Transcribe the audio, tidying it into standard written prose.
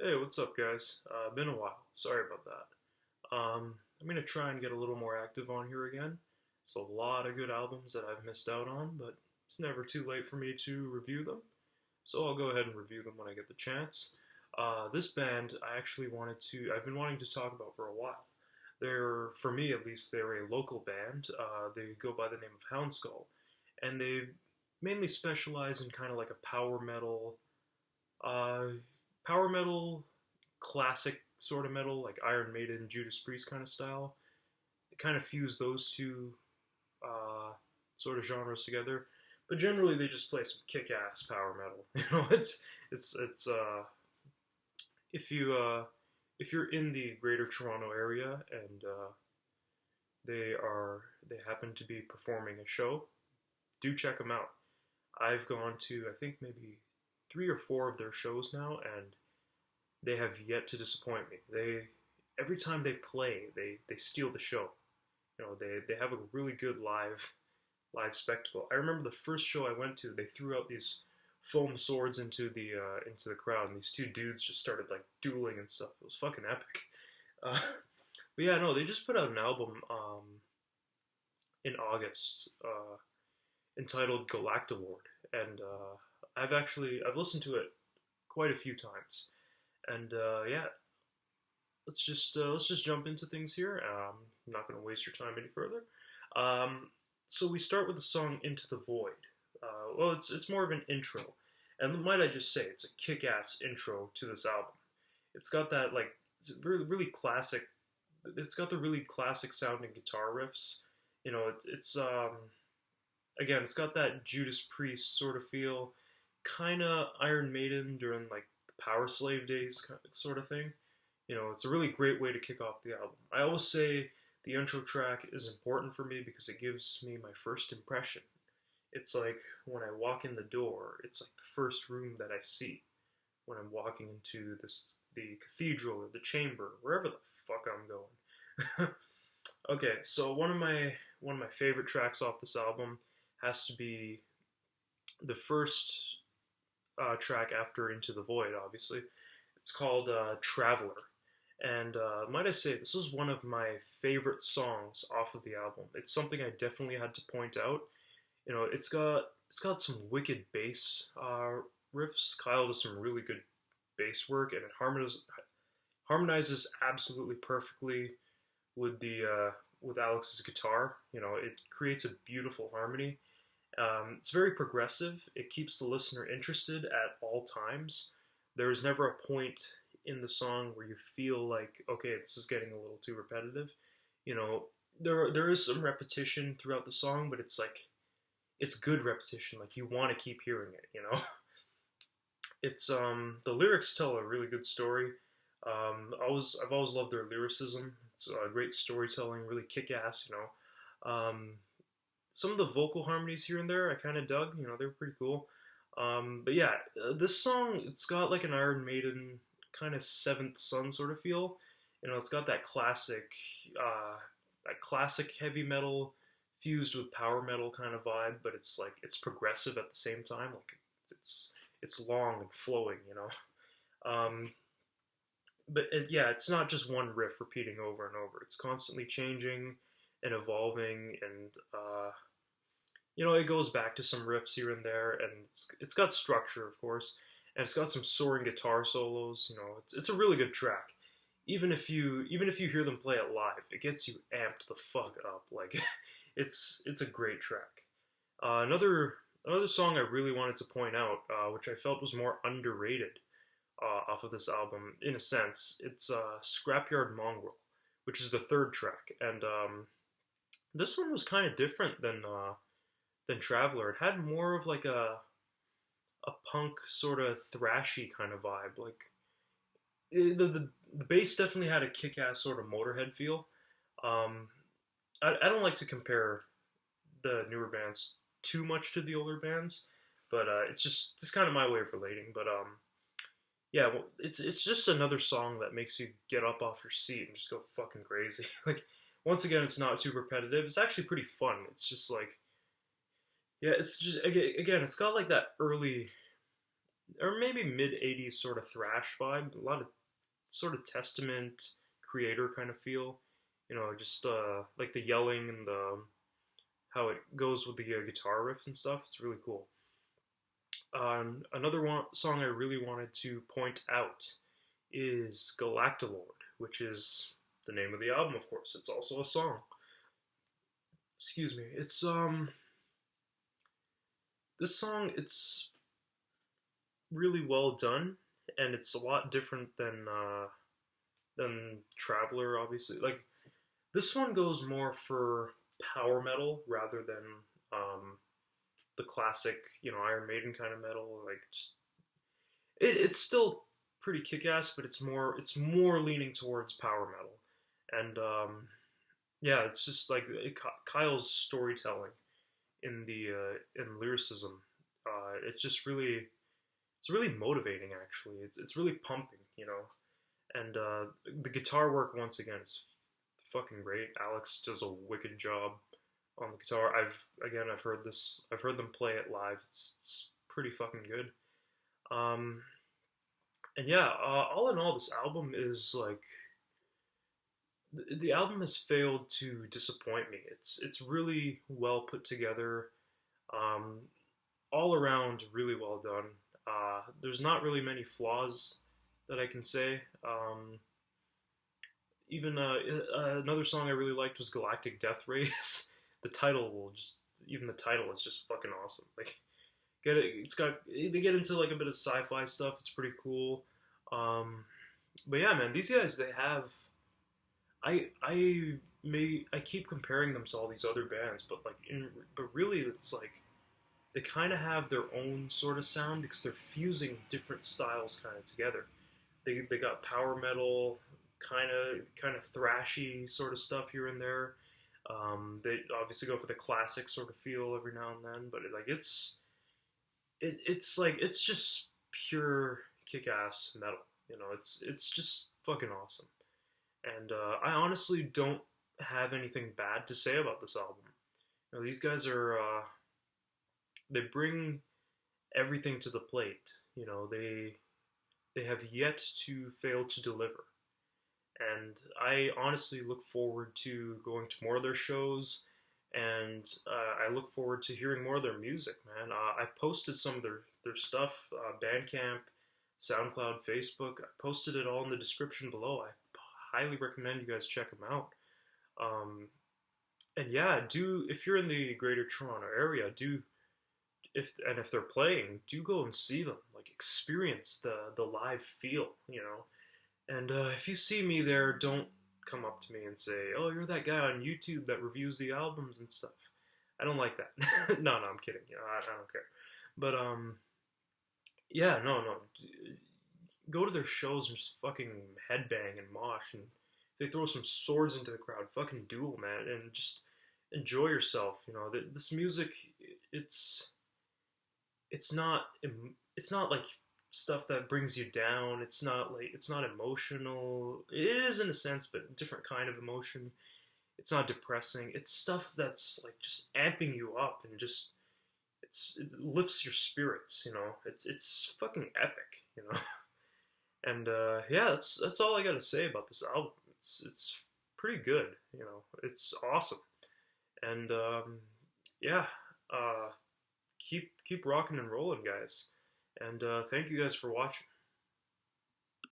Hey, what's up, guys? Been a while. Sorry about that. I'm gonna try and get a little more active on here again. It's a lot of good albums that I've missed out on, but it's never too late for me to review them. So I'll go ahead and review them when I get the chance. This band I've been wanting to talk about for a while. For me at least, they're a local band. They go by the name of Hounskull, and they mainly specialize in kind of like a uh, power metal, classic sort of metal, like Iron Maiden, Judas Priest kind of style. They kind of fuse those two uh, sort of genres together. But generally, they just play some kick-ass power metal. It's if you if you're in the Greater Toronto area and they happen to be performing a show, do check them out. I've gone to I think maybe 3 or 4 of their shows now, and they have yet to disappoint me. They Every time they play, they steal the show. They have a really good live spectacle. I remember the first show I went to, they threw out these foam swords into the crowd, and these two dudes just started like dueling and stuff. It was fucking epic. Uh, but yeah, no, they just put out an album in August entitled Galactilord, and I've listened to it quite a few times, and yeah, let's just jump into things here. I'm not going to waste your time any further. So we start with the song "Into the Void." Well, it's more of an intro, and might I just say, it's a kick-ass intro to this album. It's got that like it's really classic. It's got the really classic sounding guitar riffs. It's again, it's got that Judas Priest sort of feel, kind of Iron Maiden during like the Power Slave days sort of thing. It's a really great way to kick off the album. I always say the intro track is important for me because it gives me my first impression. It's like when I walk in the door, it's like the first room that I see when I'm walking into the cathedral or the chamber, wherever the fuck I'm going. Okay, so one of my favorite tracks off this album has to be the first track after Into the Void, obviously. It's called Traveler. And might I say, this is one of my favorite songs off of the album. It's something I definitely had to point out. It's got some wicked bass riffs. Kyle does some really good bass work, and it harmonizes absolutely perfectly with the with Alex's guitar. It creates a beautiful harmony. It's very progressive. It keeps the listener interested at all times. There is never a point in the song where you feel like, okay, this is getting a little too repetitive. You know, there is some repetition throughout the song, but it's like it's good repetition. Like you want to keep hearing it. It's the lyrics tell a really good story. I've always loved their lyricism. It's great storytelling, really kick ass. Some of the vocal harmonies here and there I kind of dug. They're pretty cool. But yeah, this song, it's got like an Iron Maiden kind of Seventh Son sort of feel. It's got uh, that classic heavy metal fused with power metal kind of vibe, but it's like it's progressive at the same time. Like it's long and flowing. Um, yeah, it's not just one riff repeating over and over. It's constantly changing and evolving, and it goes back to some riffs here and there, and it's got structure, of course, and it's got some soaring guitar solos. It's a really good track. Even if you hear them play it live, it gets you amped the fuck up. Like, it's a great track. Another song I really wanted to point out, which I felt was more underrated off of this album, in a sense, it's Scrapyard Mongrel, which is the third track, and this one was kind of different than Traveler. It had more of like a punk sort of thrashy kind of vibe. Like the bass definitely had a kick-ass sort of Motorhead feel. Um, I don't like to compare the newer bands too much to the older bands, but it's kind of my way of relating. But yeah, well, it's just another song that makes you get up off your seat and just go fucking crazy. Like once again, it's not too repetitive. It's actually pretty fun. It's just like, yeah, it's just again, it's got like that early or maybe mid 80s sort of thrash vibe. A lot of sort of Testament creator kind of feel. Just like the yelling and the how it goes with the guitar riff and stuff. It's really cool. Another song I really wanted to point out is Galactilord, which is the name of the album, of course. It's also a song. Excuse me. It's this song. It's really well done, and it's a lot different than Traveler, obviously. Like this one goes more for power metal rather than the classic, Iron Maiden kind of metal. Like it's still pretty kick-ass, but it's more leaning towards power metal, and yeah, it's just like Kyle's storytelling in the in lyricism. It's just really motivating. Actually, it's really pumping, and the guitar work once again is fucking great. Alex does a wicked job on the guitar. I've heard them play it live. It's pretty fucking good. Um, and yeah, all in all, this album is like the album has failed to disappoint me. It's really well put together, um, all around really well done. There's not really many flaws that I can say. Even another song I really liked was Galactic Death Race. the title will just Even the title is just fucking awesome. Like get it, it's got they get into like a bit of sci-fi stuff. It's pretty cool. Um, but yeah, man, these guys they have I keep comparing them to all these other bands, but really it's like they kind of have their own sort of sound because they're fusing different styles kind of together. They got power metal, kind of thrashy sort of stuff here and there. They obviously go for the classic sort of feel every now and then, but it's just pure kick-ass metal. It's just fucking awesome. And I honestly don't have anything bad to say about this album. These guys are they bring everything to the plate. They have yet to fail to deliver. And I honestly look forward to going to more of their shows, and I look forward to hearing more of their music, man. I posted some of their stuff, Bandcamp, SoundCloud, Facebook. I posted it all in the description below. I highly recommend you guys check them out. And yeah, if you're in the Greater Toronto area, if they're playing, do go and see them. Like experience the live feel, And if you see me there, don't come up to me and say, "Oh, you're that guy on YouTube that reviews the albums and stuff." I don't like that. No, I'm kidding. I don't care. But yeah, no. Go to their shows and just fucking headbang and mosh, and if they throw some swords into the crowd, fucking duel, man, and just enjoy yourself. This music, it's it's not it's not like stuff that brings you down. It's not emotional. It is in a sense, but a different kind of emotion. It's not depressing. It's stuff that's like just amping you up and just it lifts your spirits. It's fucking epic. And yeah, that's all I gotta say about this album. It's pretty good. It's awesome. And yeah, keep rocking and rolling, guys. And thank you guys for watching.